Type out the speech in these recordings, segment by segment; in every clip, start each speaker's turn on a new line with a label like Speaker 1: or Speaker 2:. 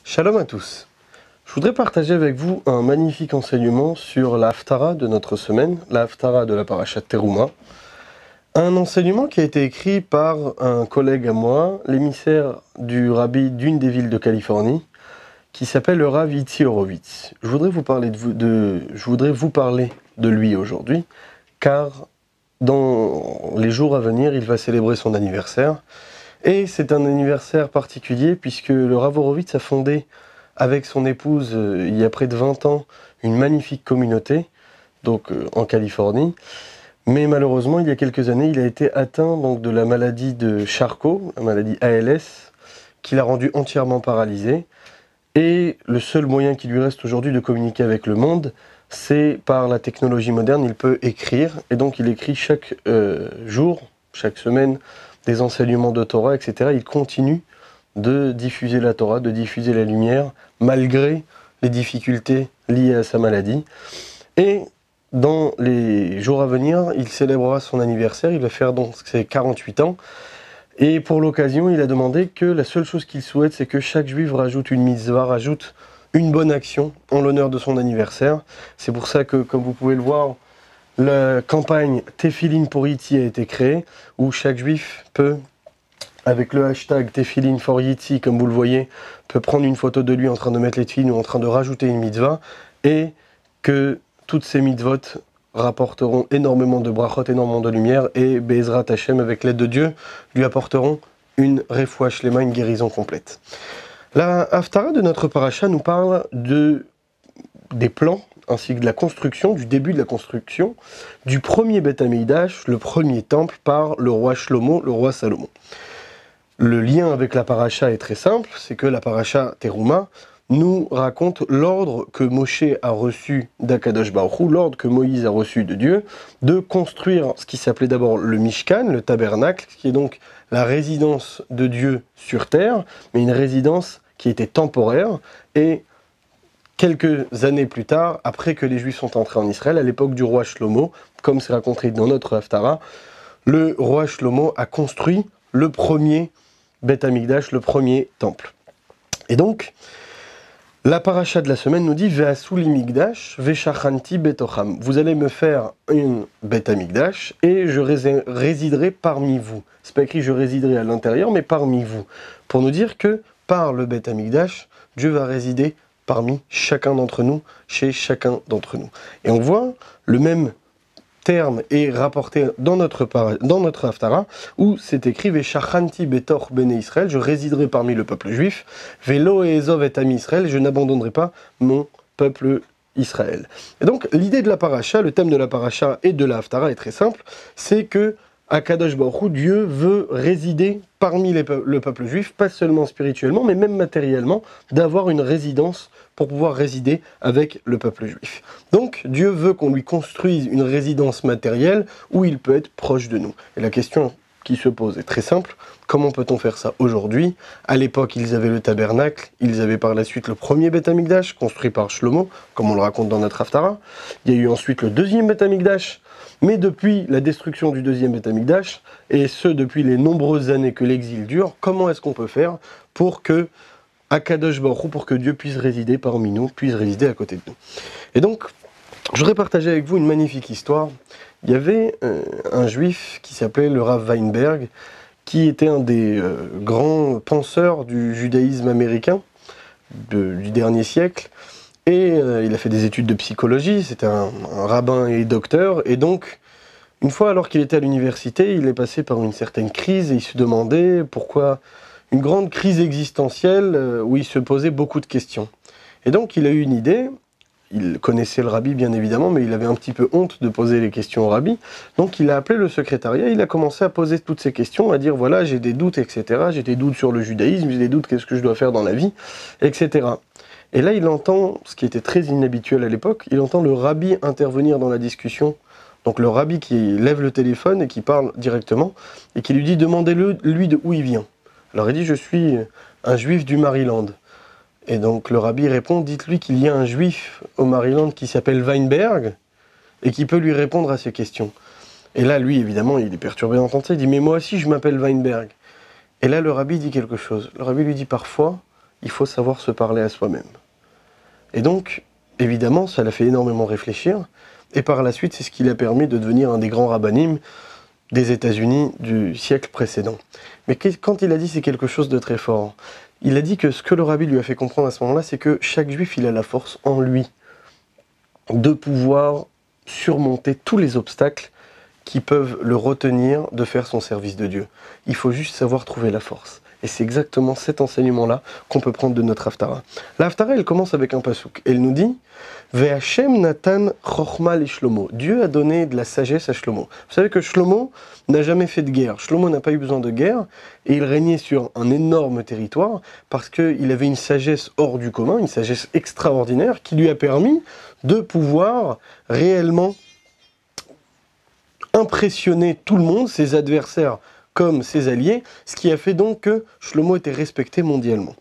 Speaker 1: Shalom à tous. Je voudrais partager avec vous un magnifique enseignement sur la Haftara de notre semaine, la Haftara de la Parashat Teruma. Un enseignement qui a été écrit par un collègue à moi, l'émissaire du rabbi d'une des villes de Californie, qui s'appelle le Rav Itzi Horowitz. Je voudrais vous parler de lui aujourd'hui, car dans les jours à venir, il va célébrer son anniversaire. Et c'est un anniversaire particulier puisque le Rav Horowitz a fondé avec son épouse il y a près de 20 ans une magnifique communauté en Californie. Mais malheureusement, il y a quelques années, il a été atteint de la maladie de Charcot, la maladie ALS, qui l'a rendu entièrement paralysé. Et le seul moyen qui lui reste aujourd'hui de communiquer avec le monde, c'est par la technologie moderne. Il peut écrire, et donc il écrit chaque jour, chaque semaine, des enseignements de Torah, etc. Il continue de diffuser la Torah, de diffuser la lumière, malgré les difficultés liées à sa maladie. Et dans les jours à venir, il célébrera son anniversaire, il va faire donc ses 48 ans. Et pour l'occasion, il a demandé que la seule chose qu'il souhaite, c'est que chaque juif rajoute une mitzvah, rajoute une bonne action en l'honneur de son anniversaire. C'est pour ça que, comme vous pouvez le voir, la campagne Tefillin pour Yitzi a été créée, où chaque juif peut, avec le hashtag Tefillin for Yitzi, comme vous le voyez, peut prendre une photo de lui en train de mettre les tefillin ou en train de rajouter une mitzvah, et que toutes ces mitzvot rapporteront énormément de brachot, énormément de lumière, et Be'ezrat Hashem, avec l'aide de Dieu, lui apporteront une refoua shlema, une guérison complète. La Haftara de notre paracha nous parle des plans, ainsi que de la construction, du début de la construction, du premier Beth Amikdash, le premier temple, par le roi Shlomo, le roi Salomon. Le lien avec la paracha est très simple, c'est que la paracha Teruma nous raconte l'ordre que Moshe a reçu d'Akadosh Baruch Hu, l'ordre que Moïse a reçu de Dieu, de construire ce qui s'appelait d'abord le Mishkan, le tabernacle, qui est donc la résidence de Dieu sur terre, mais une résidence qui était temporaire, et quelques années plus tard, après que les Juifs sont entrés en Israël, à l'époque du roi Shlomo, comme c'est raconté dans notre Haftara, le roi Shlomo a construit le premier Beth Amikdash, le premier temple. Et donc, la paracha de la semaine nous dit Ve'asu li mikdash ve'shachanti betocham. Vous allez me faire une Beth Amikdash et je résiderai parmi vous. C'est pas écrit je résiderai à l'intérieur, mais parmi vous. Pour nous dire que par le Beth Amikdash, Dieu va résider parmi chacun d'entre nous, chez chacun d'entre nous. Et on voit le même terme est rapporté dans notre Haftara, où c'est écrit Ve'shachanti betor bnei Israël, je résiderai parmi le peuple juif, Ve'lo e'ezov et ami Israël, je n'abandonnerai pas mon peuple Israël. Et donc l'idée de la paracha, le thème de la paracha et de la Haftara est très simple, c'est que Akadosh Baruch Hu, Dieu veut résider parmi le peuple juif, pas seulement spirituellement, mais même matériellement, d'avoir une résidence pour pouvoir résider avec le peuple juif. Donc Dieu veut qu'on lui construise une résidence matérielle où il peut être proche de nous. Et la question qui se pose est très simple, comment peut-on faire ça aujourd'hui? À l'époque, ils avaient le tabernacle, ils avaient par la suite le premier Beth Amikdash, construit par Shlomo, comme on le raconte dans notre Haftara. Il y a eu ensuite le deuxième Beth Amikdash, mais depuis la destruction du deuxième Beth Amikdash, et ce depuis les nombreuses années que l'exil dure, comment est-ce qu'on peut faire pour que Akadosh Baruch Hu, pour que Dieu puisse résider parmi nous, puisse résider à côté de nous? Et donc, je voudrais partager avec vous une magnifique histoire. Il y avait un juif qui s'appelait le Rav Weinberg, qui était un des grands penseurs du judaïsme américain du dernier siècle. Et il a fait des études de psychologie, c'était un rabbin et docteur. Et donc, une fois alors qu'il était à l'université, il est passé par une certaine crise et il se demandait pourquoi, une grande crise existentielle où il se posait beaucoup de questions. Et donc, il a eu une idée. Il connaissait le rabbi, bien évidemment, mais il avait un petit peu honte de poser les questions au rabbi. Donc il a appelé le secrétariat, il a commencé à poser toutes ces questions, à dire voilà, j'ai des doutes, etc. J'ai des doutes sur le judaïsme, j'ai des doutes, qu'est-ce que je dois faire dans la vie, etc. Et là, il entend, ce qui était très inhabituel à l'époque, il entend le rabbi intervenir dans la discussion. Donc le rabbi qui lève le téléphone et qui parle directement, et qui lui dit, demandez-le, lui, de où il vient. Alors il dit, je suis un juif du Maryland. Et donc le rabbi répond, dites-lui qu'il y a un juif au Maryland qui s'appelle Weinberg et qui peut lui répondre à ces questions. Et là, lui, évidemment, il est perturbé d'entendre ça, il dit, mais moi aussi je m'appelle Weinberg. Et là, le rabbi dit quelque chose. Le rabbi lui dit, parfois, il faut savoir se parler à soi-même. Et donc, évidemment, ça l'a fait énormément réfléchir, et par la suite, c'est ce qui lui a permis de devenir un des grands rabbinim des États-Unis du siècle précédent. Mais quand il a dit, c'est quelque chose de très fort. Il a dit que ce que le rabbi lui a fait comprendre à ce moment-là, c'est que chaque juif, il a la force en lui de pouvoir surmonter tous les obstacles qui peuvent le retenir de faire son service de Dieu. Il faut juste savoir trouver la force. Et c'est exactement cet enseignement-là qu'on peut prendre de notre Haftara. La Haftara, elle commence avec un pasouk. Elle nous dit « Ve'Hashem natan chochma li Shlomo ». Dieu a donné de la sagesse à Shlomo. Vous savez que Shlomo n'a jamais fait de guerre. Shlomo n'a pas eu besoin de guerre et il régnait sur un énorme territoire parce qu'il avait une sagesse hors du commun, une sagesse extraordinaire qui lui a permis de pouvoir réellement impressionner tout le monde, ses adversaires comme ses alliés, ce qui a fait donc que Shlomo était respecté mondialement.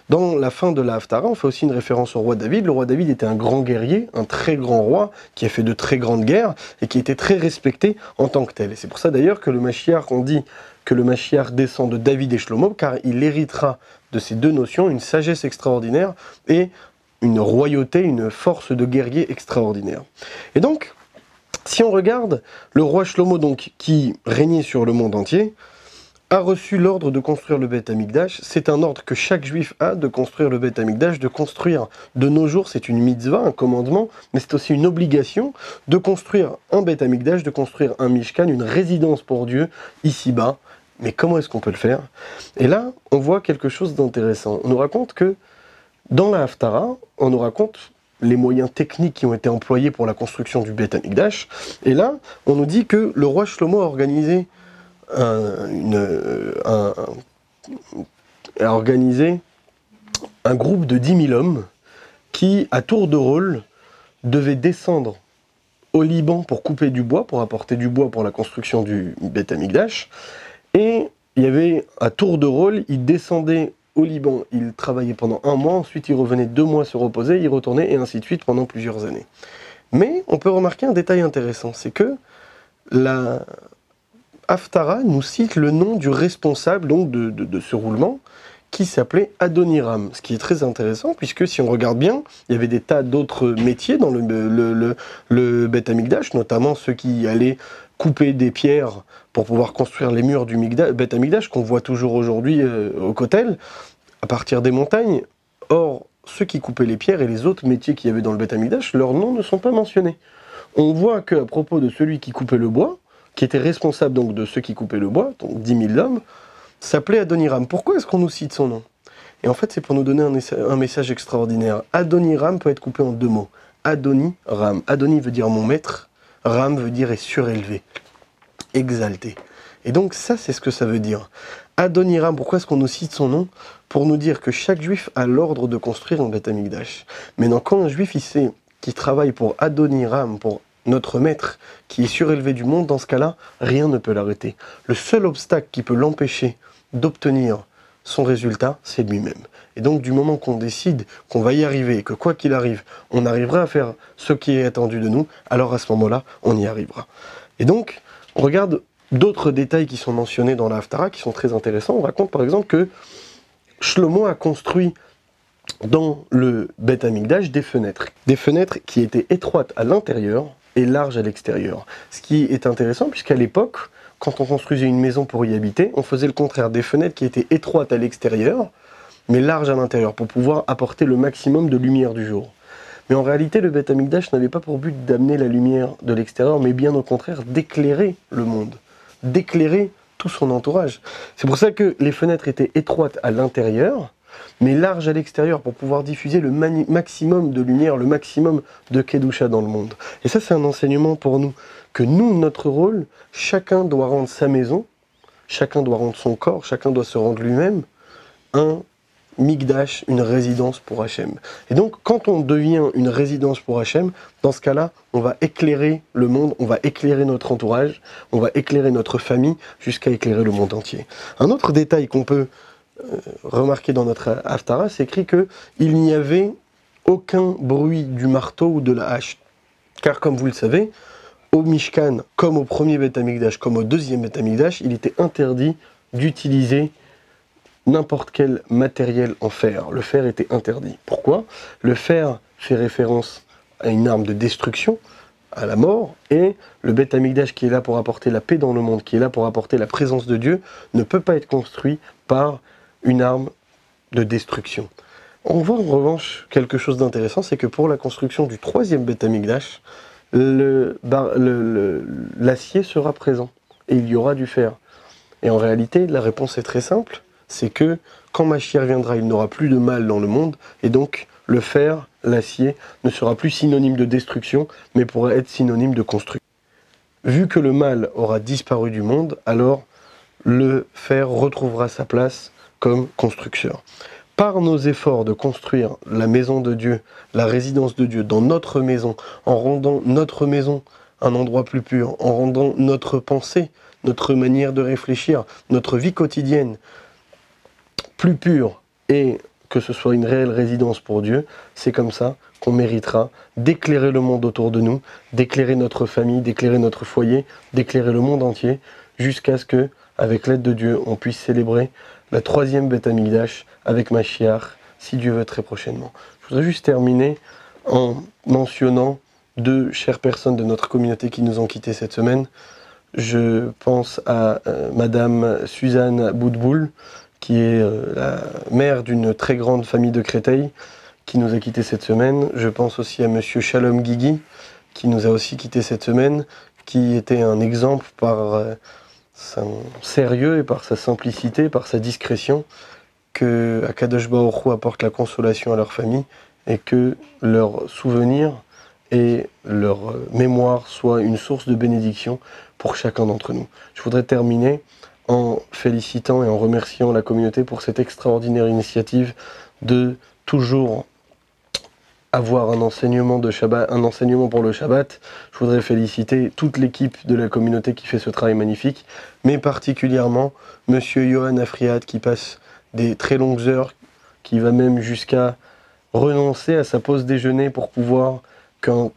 Speaker 1: Dans la fin de la Haftara, on fait aussi une référence au roi David. Le roi David était un grand guerrier, un très grand roi, qui a fait de très grandes guerres, et qui était très respecté en tant que tel. Et c'est pour ça d'ailleurs que le Mashiach, on dit que le Mashiach descend de David et Shlomo, car il héritera de ces deux notions une sagesse extraordinaire et une royauté, une force de guerrier extraordinaire. Et donc, si on regarde, le roi Shlomo, donc, qui régnait sur le monde entier, a reçu l'ordre de construire le Beth Amikdash. C'est un ordre que chaque juif a de construire le Beth Amikdash, de construire. De nos jours, c'est une mitzvah, un commandement, mais c'est aussi une obligation de construire un Beth Amikdash, de construire un Mishkan, une résidence pour Dieu, ici-bas. Mais comment est-ce qu'on peut le faire? Et là, on voit quelque chose d'intéressant. On nous raconte que, dans la Haftara, on nous raconte les moyens techniques qui ont été employés pour la construction du Beth Amikdash. Et là, on nous dit que le roi Shlomo a organisé un groupe de 10 000 hommes qui, à tour de rôle, devaient descendre au Liban pour couper du bois, pour apporter du bois pour la construction du Beth Amikdash. Et il y avait, à tour de rôle, ils descendaient au Liban, il travaillait pendant 1 mois, ensuite il revenait 2 mois se reposer, il retournait, et ainsi de suite pendant plusieurs années. Mais on peut remarquer un détail intéressant, c'est que la Haftara nous cite le nom du responsable donc de ce roulement, qui s'appelait Adoniram, ce qui est très intéressant, puisque si on regarde bien, il y avait des tas d'autres métiers dans le Beth Amikdash, notamment ceux qui allaient couper des pierres pour pouvoir construire les murs du Beth Amikdash, qu'on voit toujours aujourd'hui au Kotel, à partir des montagnes. Or, ceux qui coupaient les pierres et les autres métiers qu'il y avait dans le Beth Amikdash, leurs noms ne sont pas mentionnés. On voit qu'à propos de celui qui coupait le bois, qui était responsable donc de ceux qui coupaient le bois, donc 10 000 hommes, s'appelait Adoniram. Pourquoi est-ce qu'on nous cite son nom? Et en fait, c'est pour nous donner un message extraordinaire. Adoniram peut être coupé en 2 mots. Adoni-Ram. Adoni veut dire mon maître, Ram veut dire est surélevé, exalté. Et donc ça, c'est ce que ça veut dire. Adoniram, pourquoi est-ce qu'on nous cite son nom? Pour nous dire que chaque juif a l'ordre de construire un Beth Amikdash. Maintenant, quand un juif, il sait qu'il travaille pour Adoniram, pour notre maître, qui est surélevé du monde, dans ce cas-là, rien ne peut l'arrêter. Le seul obstacle qui peut l'empêcher d'obtenir son résultat, c'est lui-même. Et donc, du moment qu'on décide qu'on va y arriver, et que quoi qu'il arrive, on arrivera à faire ce qui est attendu de nous, alors à ce moment-là, on y arrivera. Et donc, on regarde d'autres détails qui sont mentionnés dans la Haftara, qui sont très intéressants. On raconte par exemple que Shlomo a construit dans le Beth Amikdash des fenêtres qui étaient étroites à l'intérieur et larges à l'extérieur. Ce qui est intéressant, puisqu'à l'époque, quand on construisait une maison pour y habiter, on faisait le contraire, des fenêtres qui étaient étroites à l'extérieur, mais larges à l'intérieur, pour pouvoir apporter le maximum de lumière du jour. Mais en réalité, le Beth Amikdash n'avait pas pour but d'amener la lumière de l'extérieur, mais bien au contraire d'éclairer le monde, d'éclairer tout son entourage. C'est pour ça que les fenêtres étaient étroites à l'intérieur, mais larges à l'extérieur, pour pouvoir diffuser le maximum de lumière, le maximum de Kedusha dans le monde. Et ça, c'est un enseignement pour nous, que nous, notre rôle, chacun doit rendre sa maison, chacun doit rendre son corps, chacun doit se rendre lui-même un Mikdash, une résidence pour Hachem. Et donc, quand on devient une résidence pour Hachem, dans ce cas-là, on va éclairer le monde, on va éclairer notre entourage, on va éclairer notre famille, jusqu'à éclairer le monde entier. Un autre détail qu'on peut remarquer dans notre Haftara, c'est écrit qu'il n'y avait aucun bruit du marteau ou de la hache. Car comme vous le savez, au Mishkan, comme au premier Beth Amikdash, comme au deuxième Beth Amikdash, il était interdit d'utiliser n'importe quel matériel en fer. Le fer était interdit. Pourquoi? Le fer fait référence à une arme de destruction, à la mort, et le Beth Amikdash qui est là pour apporter la paix dans le monde, qui est là pour apporter la présence de Dieu, ne peut pas être construit par une arme de destruction. On voit en revanche quelque chose d'intéressant, c'est que pour la construction du troisième Beth Amikdash, l'acier sera présent et il y aura du fer. Et en réalité, la réponse est très simple, c'est que quand Mashiach viendra, il n'aura plus de mal dans le monde, et donc le fer, l'acier, ne sera plus synonyme de destruction, mais pourra être synonyme de construction. Vu que le mal aura disparu du monde, alors le fer retrouvera sa place comme constructeur. Par nos efforts de construire la maison de Dieu, la résidence de Dieu dans notre maison, en rendant notre maison un endroit plus pur, en rendant notre pensée, notre manière de réfléchir, notre vie quotidienne plus pure et que ce soit une réelle résidence pour Dieu, c'est comme ça qu'on méritera d'éclairer le monde autour de nous, d'éclairer notre famille, d'éclairer notre foyer, d'éclairer le monde entier, jusqu'à ce que, avec l'aide de Dieu, on puisse célébrer la troisième Beth Amikdash avec Mashiach, si Dieu veut, très prochainement. Je voudrais juste terminer en mentionnant deux chères personnes de notre communauté qui nous ont quittés cette semaine. Je pense à Madame Suzanne Boudboul, qui est la mère d'une très grande famille de Créteil, qui nous a quittés cette semaine. Je pense aussi à Monsieur Shalom Guigui, qui nous a aussi quittés cette semaine, qui était un exemple par son sérieux et par sa simplicité, par sa discrétion, que Akadosh Baruch Hu apporte la consolation à leur famille et que leurs souvenirs et leur mémoire soient une source de bénédiction pour chacun d'entre nous. Je voudrais terminer en félicitant et en remerciant la communauté pour cette extraordinaire initiative de toujours avoir un enseignement de Shabbat, un enseignement pour le Shabbat. Je voudrais féliciter toute l'équipe de la communauté qui fait ce travail magnifique, mais particulièrement Monsieur Johan Afriat qui passe des très longues heures, qui va même jusqu'à renoncer à sa pause déjeuner pour pouvoir qu'un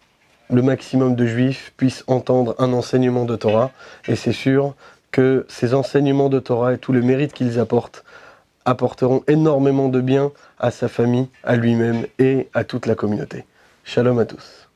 Speaker 1: le maximum de juifs puissent entendre un enseignement de Torah. Et c'est sûr que ces enseignements de Torah et tout le mérite qu'ils apporteront énormément de bien à sa famille, à lui-même et à toute la communauté. Shalom à tous.